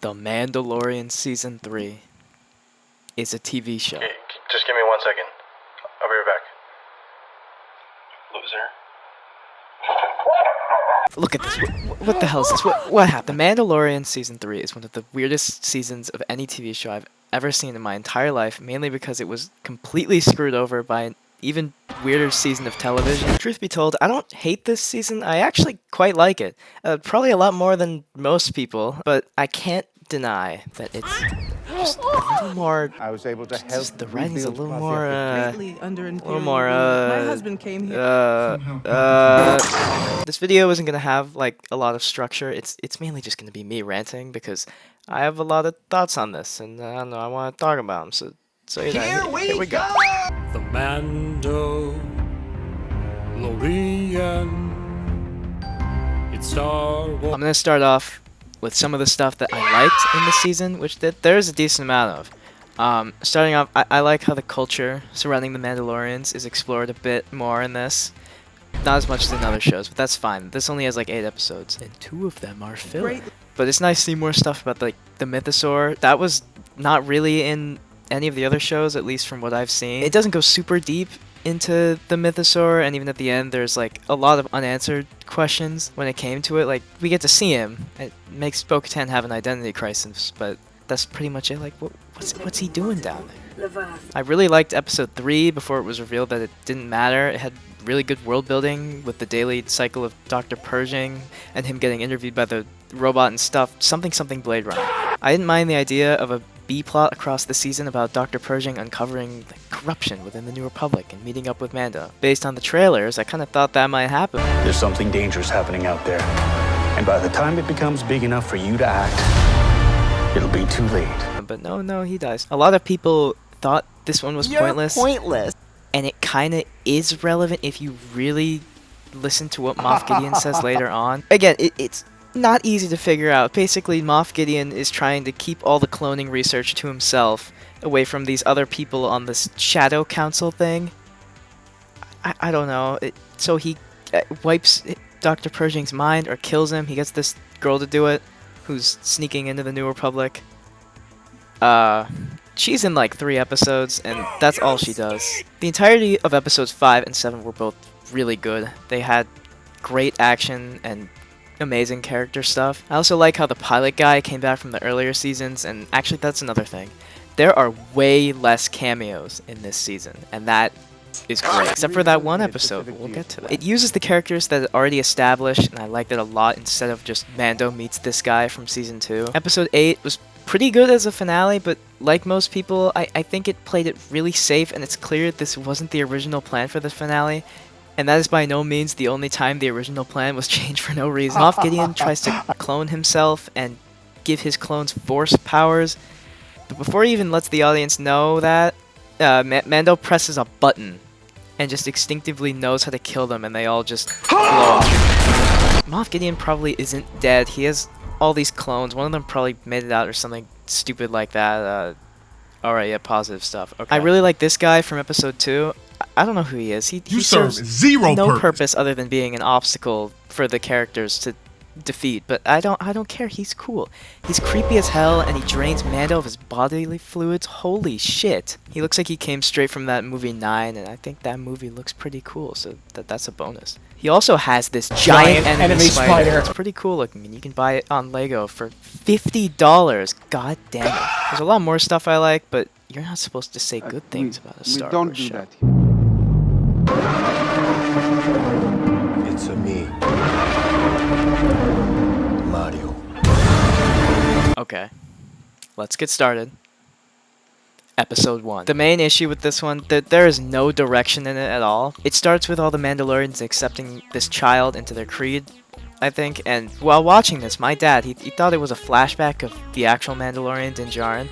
The Mandalorian Season 3 is a TV show. Okay, just give me 1 second. I'll be right back. Loser. Look at this. What the hell is this? What happened? The Mandalorian Season 3 is one of the weirdest seasons of any TV show I've ever seen in my entire life, mainly because it was completely screwed over by an even weirder season of television. Truth be told, I don't hate this season. I actually quite like it. Probably a lot more than most people, but I can't deny that it's just a little more. I was able to help. The writing's a little more, My husband came here. This video isn't gonna have like a lot of structure. It's mainly just gonna be me ranting because I have a lot of thoughts on this, and I don't know, I want to talk about them. So you know, here we go. The Mandalorian. It's Star Wars. I'm gonna start off with some of the stuff that I liked in the season, which there's a decent amount of. Starting off, I like how the culture surrounding the Mandalorians is explored a bit more in this. Not as much as in other shows, but that's fine. This only has like 8 episodes, and 2 of them are filler. But it's nice to see more stuff about like the mythosaur. That was not really in any of the other shows, at least from what I've seen. It doesn't go super deep into the mythosaur, and even at the end there's like a lot of unanswered questions when it came to it. Like, we get to see him. It makes Bo-Katan have an identity crisis, but that's pretty much it. Like, what's he doing down there? I really liked episode 3 before it was revealed that it didn't matter. It had really good world building with the daily cycle of Dr. Pershing and him getting interviewed by the robot and stuff. Something Blade Runner. I didn't mind the idea of a B-plot across the season about Dr. Pershing uncovering the corruption within the New Republic and meeting up with Mando. Based on the trailers, I kind of thought that might happen. There's something dangerous happening out there. And by the time it becomes big enough for you to act, it'll be too late. But no, he dies. A lot of people thought this one was pointless. And it kind of is relevant if you really listen to what Moff Gideon says later on. Again, it's not easy to figure out. Basically, Moff Gideon is trying to keep all the cloning research to himself, away from these other people on this Shadow Council thing. I don't know. So he wipes Dr. Pershing's mind or kills him. He gets this girl to do it, who's sneaking into the New Republic. She's in like 3 episodes, and that's all she does. The entirety of episodes 5 and 7 were both really good. They had great action and amazing character stuff. I also like how the pilot guy came back from the earlier seasons, and actually that's another thing. There are way less cameos in this season, and that is great. Except for that one episode, but we'll get to that. It uses the characters that it already established, and I liked it a lot instead of just Mando meets this guy from season 2. Episode 8 was pretty good as a finale, but like most people, I think it played it really safe, and it's clear this wasn't the original plan for the finale. And that is by no means the only time the original plan was changed for no reason. Moff Gideon tries to clone himself and give his clones force powers. But before he even lets the audience know that, Mando presses a button and just instinctively knows how to kill them, and they all just blow up. Moff Gideon probably isn't dead. He has all these clones. One of them probably made it out or something stupid like that. Alright, yeah, positive stuff. Okay. I really like this guy from episode 2. I don't know who he is. He serves no purpose other than being an obstacle for the characters to defeat. But I don't care. He's cool. He's creepy as hell, and he drains Mando of his bodily fluids. Holy shit! He looks like he came straight from that movie 9, and I think that movie looks pretty cool. So that's a bonus. He also has this giant enemy spider. It's pretty cool looking, and you can buy it on Lego for $50. God damn it! There's a lot more stuff I like, but you're not supposed to say good things about a Star Wars show. That. It's a me, Mario. Okay, let's get started. Episode 1. The main issue with this one, there is no direction in it at all. It starts with all the Mandalorians accepting this child into their creed, I think, and while watching this, my dad, he thought it was a flashback of the actual Mandalorian Din Djarin.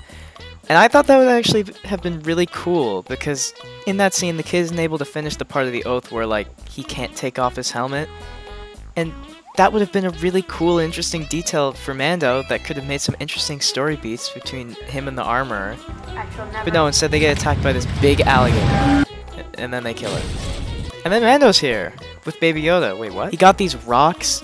And I thought that would actually have been really cool, because in that scene, the kid isn't able to finish the part of the oath where, like, he can't take off his helmet. And that would have been a really cool, interesting detail for Mando that could have made some interesting story beats between him and the armorer. But no, instead they get attacked by this big alligator, and then they kill it. And then Mando's here, with Baby Yoda. Wait, what? He got these rocks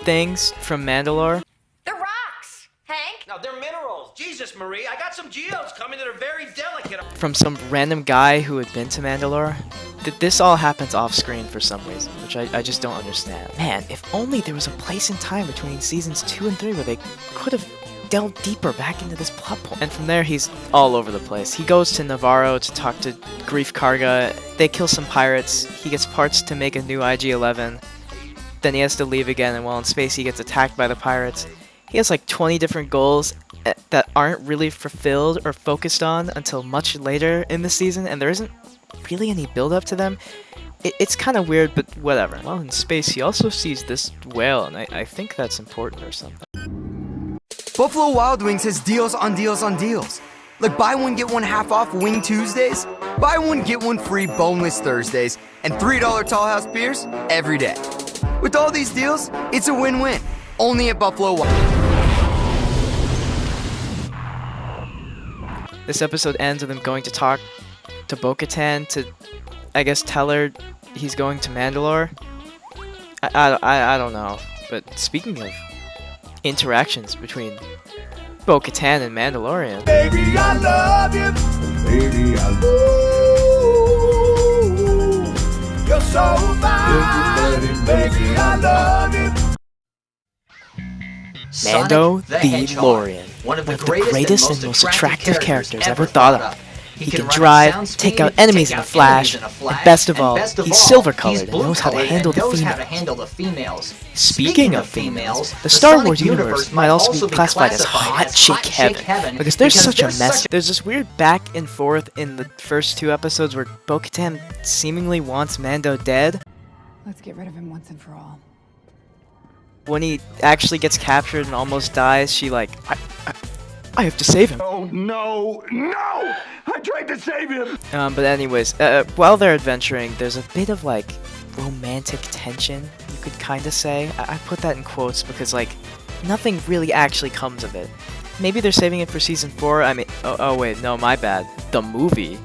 things from Mandalore. The rocks, Hank! Now, they're minerals. Jesus, Marie, I got some geodes coming that are very delicate. From some random guy who had been to Mandalore. This all happens off screen for some reason, which I just don't understand. Man, if only there was a place in time between seasons 2 and 3 where they could have delved deeper back into this plot point. And from there, he's all over the place. He goes to Navarro to talk to Grief Karga. They kill some pirates. He gets parts to make a new IG-11. Then he has to leave again, and while in space, he gets attacked by the pirates. He has like 20 different goals that aren't really fulfilled or focused on until much later in the season, and there isn't really any build-up to them. It's kind of weird, but whatever. While in space, he also sees this whale, and I think that's important or something. Buffalo Wild Wings has deals on deals on deals. Like buy one, get one half off Wing Tuesdays, buy one, get one free boneless Thursdays, and $3 Tall House beers every day. With all these deals, it's a win-win. Only at Buffalo Wild. This episode ends with him going to talk to Bo-Katan to, I guess, tell her he's going to Mandalore. I don't know. But speaking of interactions between Bo-Katan and Mandalorian. Baby, I love you. Baby, I love you. You're so fine. Baby, I love you. Mando the Lorian, one of the greatest and most attractive characters ever thought of. He can drive, take out enemies in a flash, and best of all, he's silver-colored and knows how to handle the females. Speaking of females, the Star Wars universe might also be classified as hot chick heaven, because there's such a mess. There's this weird back and forth in the first 2 episodes where Bo-Katan seemingly wants Mando dead. Let's get rid of him once and for all. When he actually gets captured and almost dies, she like, I have to save him. Oh, no, no! I tried to save him! But anyways, while they're adventuring, there's a bit of, like, romantic tension, you could kind of say. I put that in quotes because, like, nothing really actually comes of it. Maybe they're saving it for Season 4, I mean, oh wait, no, my bad. The movie.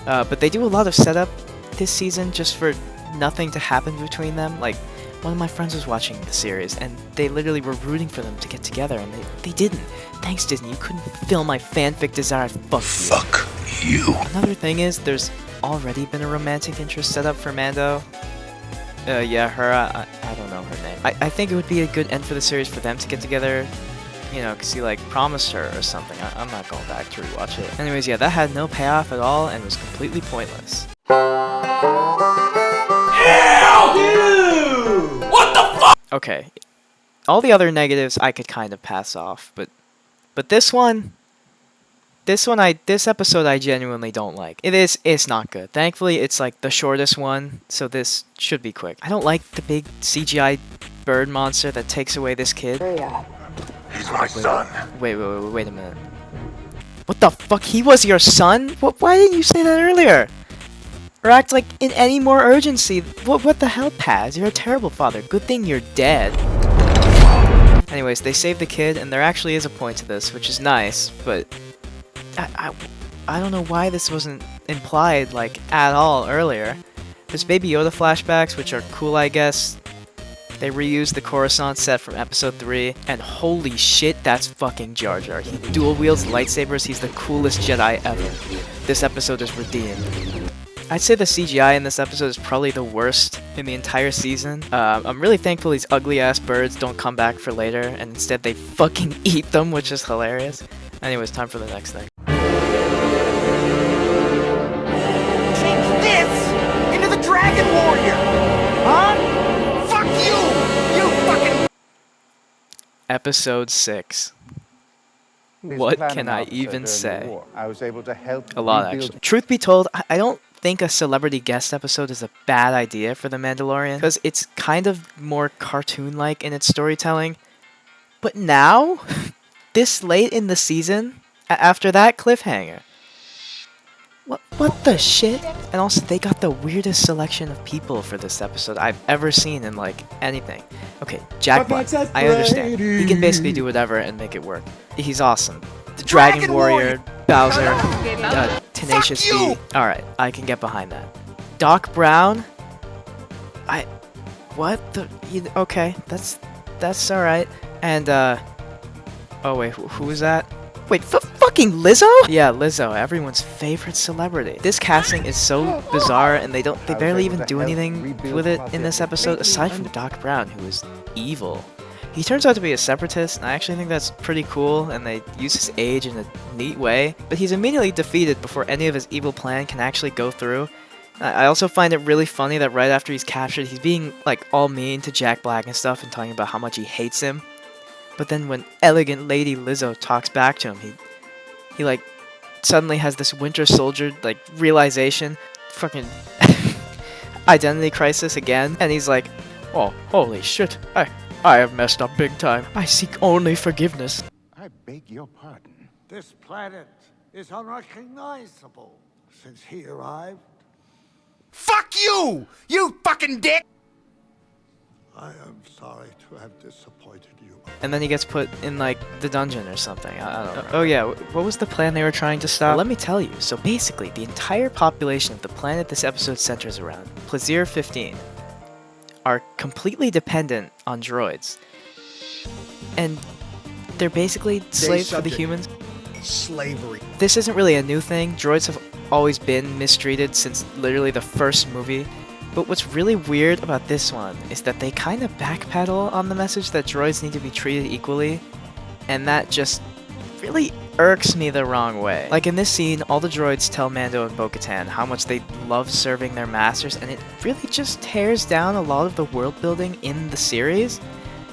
But they do a lot of setup this season just for nothing to happen between them. Like, one of my friends was watching the series, and they literally were rooting for them to get together, and they didn't. Thanks, Disney, you couldn't fill my fanfic desire. Fuck you. Another thing is, there's already been a romantic interest set up for Mando. Yeah, her, I don't know her name. I think it would be a good end for the series for them to get together, you know, because he, like, promised her or something. I'm not going back to rewatch it. Anyways, yeah, that had no payoff at all, and was completely pointless. Okay, all the other negatives I could kind of pass off, but this episode I genuinely don't like. It's not good. Thankfully, it's like the shortest one, so this should be quick. I don't like the big CGI bird monster that takes away this kid. He's my son. Wait a minute. What the fuck? He was your son? Why didn't you say that earlier? Or act like in any more urgency. What the hell, Paz? You're a terrible father. Good thing you're dead. Anyways, they save the kid, and there actually is a point to this, which is nice, but I don't know why this wasn't implied, like, at all earlier. There's Baby Yoda flashbacks, which are cool, I guess. They reused the Coruscant set from Episode 3, and holy shit, that's fucking Jar Jar. He dual wields lightsabers, he's the coolest Jedi ever. This episode is redeemed. I'd say the CGI in this episode is probably the worst in the entire season. I'm really thankful these ugly-ass birds don't come back for later, and instead they fucking eat them, which is hilarious. Anyways, time for the next thing. Change this into the Dragon Warrior! Huh? Fuck you! You fucking... Episode 6. What can I even say? I was able to help A lot, actually. Truth be told, I don't think a celebrity guest episode is a bad idea for The Mandalorian, because it's kind of more cartoon-like in its storytelling. But now, this late in the season, after that cliffhanger, what the shit? And also, they got the weirdest selection of people for this episode I've ever seen in, like, anything. Okay, Jack Black, I understand. He can basically do whatever and make it work. He's awesome. The Dragon Warrior, Bowser, Tenacious D. Alright, I can get behind that. Doc Brown? Okay, that's alright. And, Oh wait, who is that? Wait, fucking Lizzo? Yeah, Lizzo, everyone's favorite celebrity. This casting is so bizarre, and they barely even do anything with it in this episode, aside from Doc Brown, who is evil. He turns out to be a separatist, and I actually think that's pretty cool, and they use his age in a neat way, but he's immediately defeated before any of his evil plan can actually go through. I also find it really funny that right after he's captured, he's being, like, all mean to Jack Black and stuff, and talking about how much he hates him. But then when elegant Lady Lizzo talks back to him, he like, suddenly has this Winter Soldier, like, realization, fucking identity crisis again, and he's like, oh, holy shit, I have messed up big time. I seek only forgiveness. I beg your pardon. This planet is unrecognizable since he arrived. Fuck you! You fucking dick! I am sorry to have disappointed you. And then he gets put in, like, the dungeon or something. I don't know. Oh yeah, what was the plan they were trying to stop? Well, let me tell you. So basically, the entire population of the planet this episode centers around, Plazir 15, are completely dependent on droids. And they're basically slaves for the humans. Slavery. This isn't really a new thing. Droids have always been mistreated since literally the first movie. But what's really weird about this one is that they kind of backpedal on the message that droids need to be treated equally, and that just really irks me the wrong way. Like in this scene, all the droids tell Mando and Bo-Katan how much they love serving their masters, and it really just tears down a lot of the world building in the series.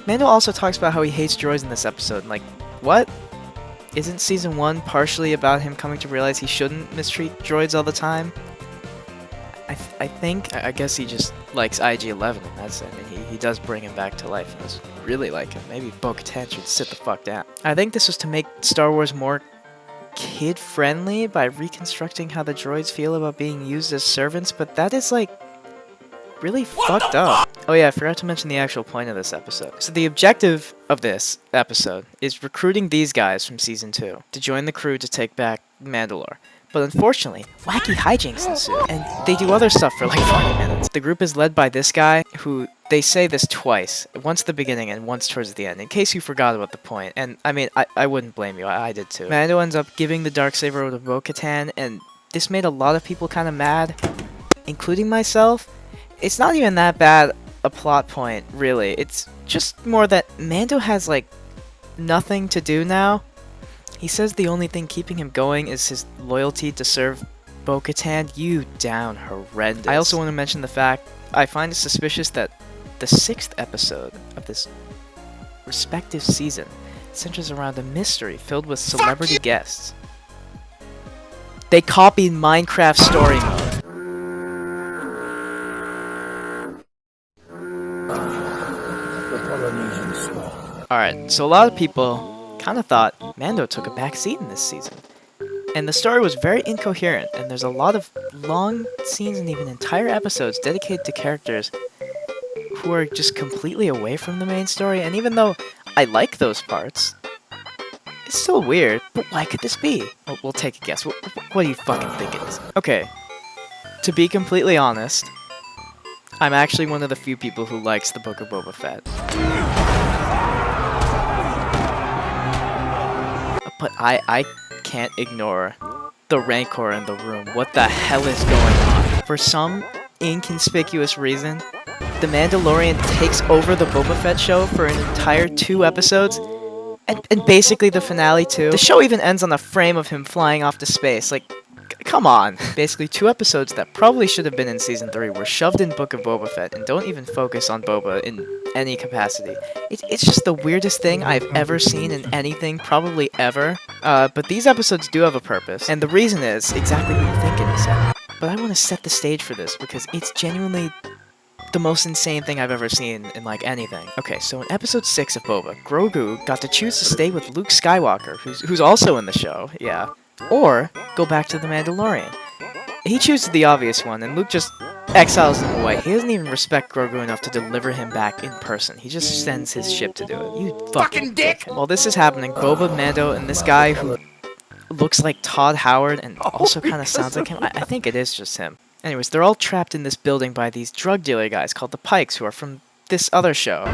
Mando also talks about how he hates droids in this episode, and like, what? Isn't season 1 partially about him coming to realize he shouldn't mistreat droids all the time? I guess he just likes IG-11, and that's it. I mean, he does bring him back to life. I just really like him. Maybe Bo-Katan should sit the fuck down. I think this was to make Star Wars more kid-friendly by reconstructing how the droids feel about being used as servants, but that is, like, really fucked up. Oh yeah, I forgot to mention the actual point of this episode. So the objective of this episode is recruiting these guys from Season 2 to join the crew to take back Mandalore. But unfortunately, wacky hijinks ensue, and they do other stuff for like 20 minutes. The group is led by this guy, who, they say this twice, once at the beginning and once towards the end, in case you forgot about the point. And I mean, I wouldn't blame you, I did too. Mando ends up giving the Darksaber to Bo-Katan, and this made a lot of people kind of mad, including myself. It's not even that bad a plot point, really. It's just more that Mando has like nothing to do now. He says the only thing keeping him going is his loyalty to serve Bo-Katan. You down horrendous. I also want to mention the fact I find it suspicious that the 6th episode of this respective season centers around a mystery filled with celebrity guests. They copied Minecraft story mode. Alright, so a lot of people kind of thought Mando took a back seat in this season. And the story was very incoherent, and there's a lot of long scenes and even entire episodes dedicated to characters who are just completely away from the main story, and even though I like those parts, it's still weird. But why could this be? We'll take a guess. What do you fucking think it is? Okay, to be completely honest, I'm actually one of the few people who likes the Book of Boba Fett. But I can't ignore the rancor in the room. What the hell is going on? For some inconspicuous reason, the Mandalorian takes over the Boba Fett show for an entire 2 episodes, and basically the finale too. The show even ends on a frame of him flying off to space. Like, come on. Basically 2 episodes that probably should have been in Season 3 were shoved in Book of Boba Fett and don't even focus on Boba in any capacity. It's just the weirdest thing I've ever seen in anything, probably ever. But these episodes do have a purpose, and the reason is exactly what you think it is. But I want to set the stage for this because it's genuinely the most insane thing I've ever seen in like anything. Okay, so in episode 6 of Boba, Grogu got to choose to stay with Luke Skywalker, who's also in the show, yeah, or go back to the Mandalorian. He chooses the obvious one, and Luke just exiles him away. He doesn't even respect Grogu enough to deliver him back in person. He just sends his ship to do it. You fucking dick! While this is happening, Boba, Mando, and this guy who looks like Todd Howard and also kind of sounds like him, I think it is just him. Anyways, they're all trapped in this building by these drug dealer guys called the Pikes, who are from this other show.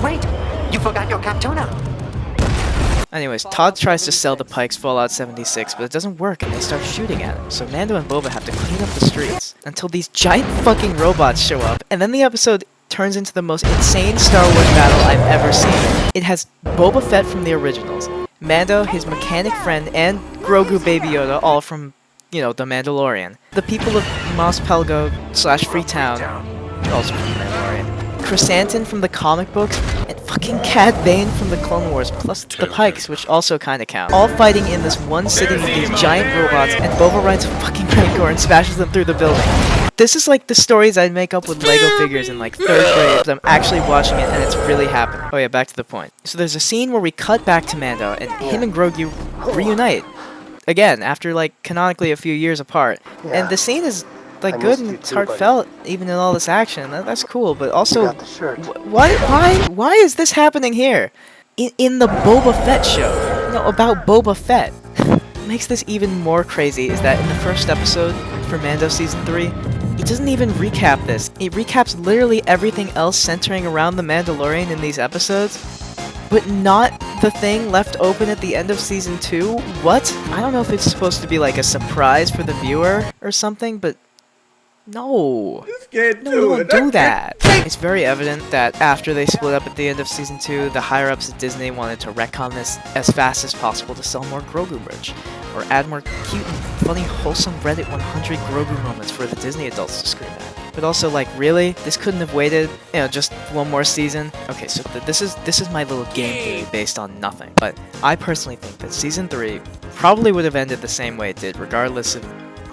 Wait, you forgot your Captuna. Anyways, Todd tries to sell the Pikes Fallout 76, but it doesn't work and they start shooting at him, so Mando and Boba have to clean up the streets until these giant fucking robots show up, and then the episode turns into the most insane Star Wars battle I've ever seen. It has Boba Fett from the originals, Mando, his mechanic friend, and Grogu Baby Yoda, all from, you know, The Mandalorian. The people of Mos Pelgo / Freetown, also from The Mandalorian. Chrysanthemum from the comic books, and fucking Cad Bane from the Clone Wars, plus the Pikes, which also kinda count. All fighting in this one city with these giant robots, and Boba rides a fucking Rancor and smashes them through the building. This is like the stories I'd make up with Lego figures in like 3rd grade, but I'm actually watching it and it's really happening. Oh yeah, back to the point. So there's a scene where we cut back to Mando, and him and Grogu reunite. Again, after like canonically a few years apart. And the scene is like good and it's heartfelt, even in all this action. That's cool, but also, why is this happening here? In the Boba Fett show, you know, about Boba Fett. What makes this even more crazy is that in the first episode for Mando Season 3, it doesn't even recap this. It recaps literally everything else centering around the Mandalorian in these episodes, but not the thing left open at the end of Season 2? What? I don't know if it's supposed to be like a surprise for the viewer or something, but no. No, don't do that. It's very evident that after they split up at the end of Season 2, the higher-ups at Disney wanted to retcon this as fast as possible to sell more Grogu merch, or add more cute and funny, wholesome Reddit 100 Grogu moments for the Disney adults to scream at. But also, like, really? This couldn't have waited, you know, just one more season? Okay, so this is my little game theory based on nothing. But I personally think that Season 3 probably would have ended the same way it did, regardless if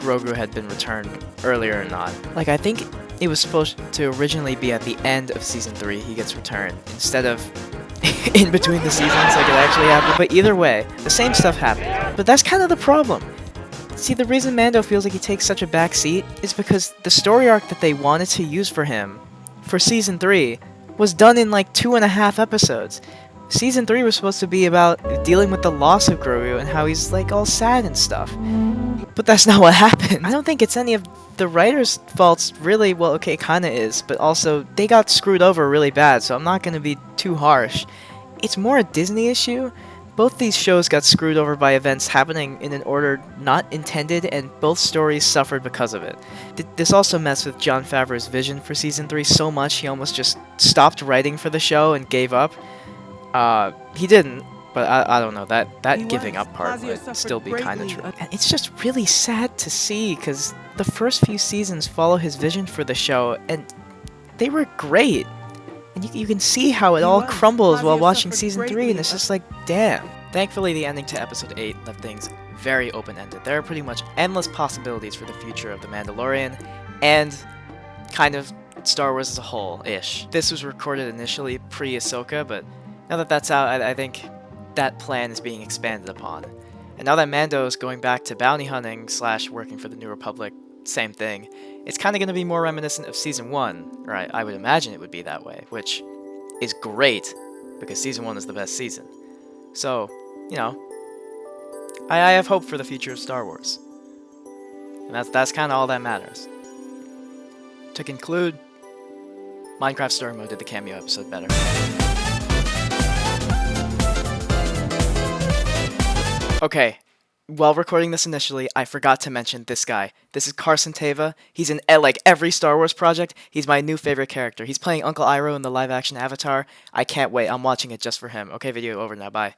Grogu had been returned earlier or not. Like, I think it was supposed to originally be at the end of Season 3 he gets returned, instead of in between the seasons like it actually happened. But either way, the same stuff happened. But that's kind of the problem. See, the reason Mando feels like he takes such a back seat is because the story arc that they wanted to use for him for Season 3 was done in like 2.5 episodes. Season 3 was supposed to be about dealing with the loss of Grogu and how he's like all sad and stuff. But that's not what happened. I don't think it's any of the writers' faults, really. Well, okay, kinda is, but also they got screwed over really bad, so I'm not gonna be too harsh. It's more a Disney issue. Both these shows got screwed over by events happening in an order not intended, and both stories suffered because of it. This also messed with Jon Favreau's vision for Season 3 so much he almost just stopped writing for the show and gave up. He didn't, but I don't know, that giving up part would still be kinda true. And it's just really sad to see, because the first few seasons follow his vision for the show, and they were great. And you can see how it all crumbles while watching Season 3, and it's just like, damn. Thankfully, the ending to Episode 8 left things very open-ended. There are pretty much endless possibilities for the future of The Mandalorian, and kind of Star Wars as a whole-ish. This was recorded initially pre-Ahsoka, but now that that's out, I think that plan is being expanded upon. And now that Mando is going back to bounty hunting / working for the New Republic, same thing, it's kind of going to be more reminiscent of Season 1, or I would imagine it would be that way, which is great, because Season 1 is the best season. So, you know, I have hope for the future of Star Wars. And that's kind of all that matters. To conclude, Minecraft Story Mode did the cameo episode better. Okay, while recording this initially, I forgot to mention this guy. This is Carson Teva. He's in like every Star Wars project. He's my new favorite character. He's playing Uncle Iroh in the live-action Avatar. I can't wait. I'm watching it just for him. Okay, video over now. Bye.